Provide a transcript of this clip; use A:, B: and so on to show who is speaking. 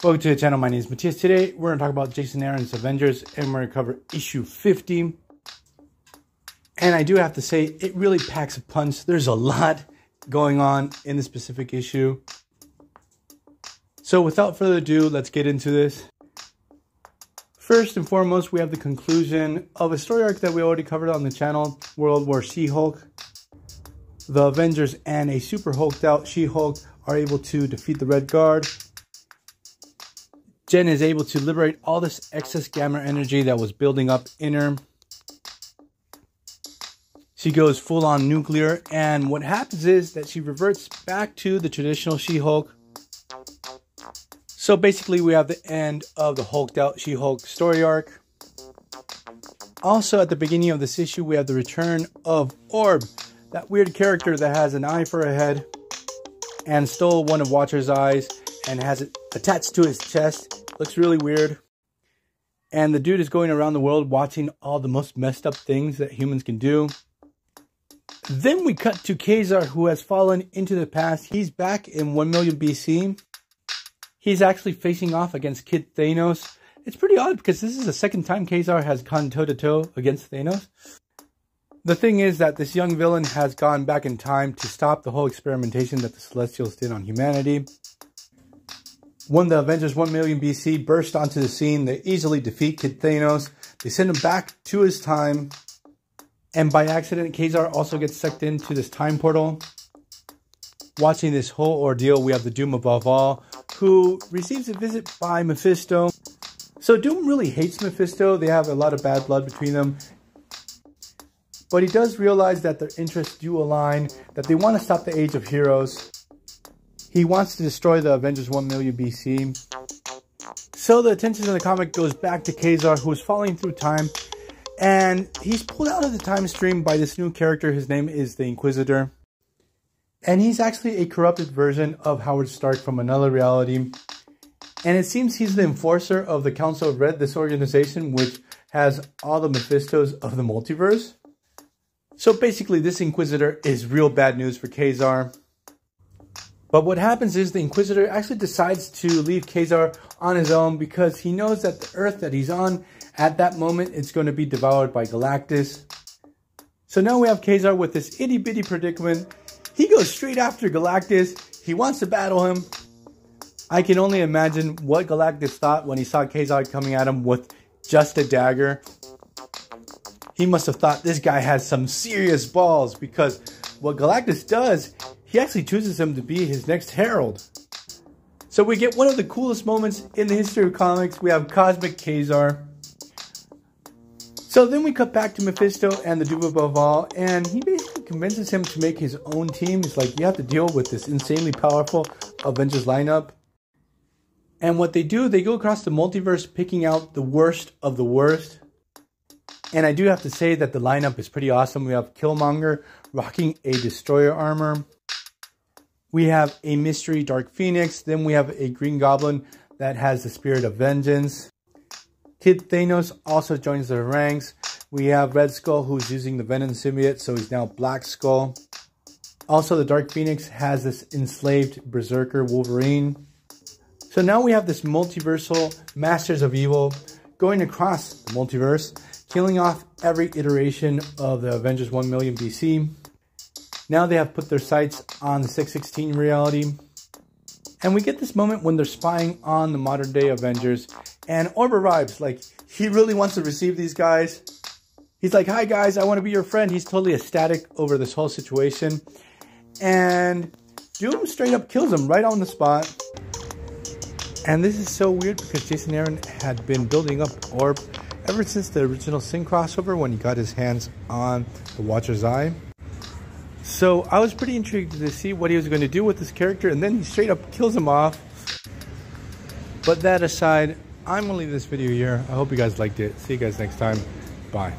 A: Welcome to the channel. My name is Matthias. Today we're going to talk about Jason Aaron's Avengers and we're going to cover issue 50. And I do have to say, it really packs a punch. There's a lot going on in this specific issue. So without further ado, let's get into this. First and foremost, we have the conclusion of a story arc that we already covered on the channel, World War She-Hulk. The Avengers and a super hulked out She-Hulk are able to defeat the Red Guard. Jen is able to liberate all this excess gamma energy that was building up in her. She goes full on nuclear, and what happens is that she reverts back to the traditional She-Hulk. So basically we have the end of the hulked out She-Hulk story arc. Also at the beginning of this issue we have the return of Orb, that weird character that has an eye for a head and stole one of Watcher's eyes and has it attached to his chest. Looks really weird. And the dude is going around the world watching all the most messed up things that humans can do. Then we cut to Ka-zar, who has fallen into the past. He's back in 1 million BC. He's actually facing off against Kid Thanos. It's pretty odd because this is the second time Ka-zar has gone toe-to-toe against Thanos. The thing is that this young villain has gone back in time to stop the whole experimentation that the Celestials did on humanity. When the Avengers 1 million BC burst onto the scene, they easily defeat Kid Thanos. They send him back to his time. And by accident, Ka-zar also gets sucked into this time portal. Watching this whole ordeal, we have the Doom above all, who receives a visit by Mephisto. So Doom really hates Mephisto. They have a lot of bad blood between them. But he does realize that their interests do align, that they want to stop the Age of Heroes. He wants to destroy the Avengers 1 million BC. So the attention of the comic goes back to Ka-zar, who is falling through time. And he's pulled out of the time stream by this new character. His name is the Inquisitor. And he's actually a corrupted version of Howard Stark from another reality. And it seems he's the enforcer of the Council of Red, this organization which has all the Mephistos of the multiverse. So basically this Inquisitor is real bad news for Ka-zar. But what happens is the Inquisitor actually decides to leave Ka-zar on his own because he knows that the Earth that he's on at that moment is going to be devoured by Galactus. So now we have Ka-zar with this itty bitty predicament. He goes straight after Galactus. He wants to battle him. I can only imagine what Galactus thought when he saw Ka-zar coming at him with just a dagger. He must have thought this guy has some serious balls, because what Galactus does, he actually chooses him to be his next herald. So we get one of the coolest moments in the history of comics. We have Cosmic Ka-zar. So then we cut back to Mephisto and the Doom above all, and he basically convinces him to make his own team. It's like, you have to deal with this insanely powerful Avengers lineup. And what they do, they go across the multiverse picking out the worst of the worst. And I do have to say that the lineup is pretty awesome. We have Killmonger rocking a destroyer armor. We have a mystery Dark Phoenix. Then we have a Green Goblin that has the spirit of vengeance. Kid Thanos also joins their ranks. We have Red Skull, who's using the Venom symbiote, so he's now Black Skull. Also, the Dark Phoenix has this enslaved Berserker Wolverine. So now we have this multiversal Masters of Evil going across the multiverse, killing off every iteration of the Avengers 1 million BC. Now they have put their sights on the 616 reality. And we get this moment when they're spying on the modern day Avengers. And Orb arrives. Like, he really wants to receive these guys. He's like, hi guys, I want to be your friend. He's totally ecstatic over this whole situation. And Doom straight up kills him right on the spot. And this is so weird because Jason Aaron had been building up Orb ever since the original Sin crossover when he got his hands on the Watcher's Eye. So I was pretty intrigued to see what he was going to do with this character, and then he straight up kills him off. But that aside, I'm going to leave this video here. I hope you guys liked it. See you guys next time. Bye.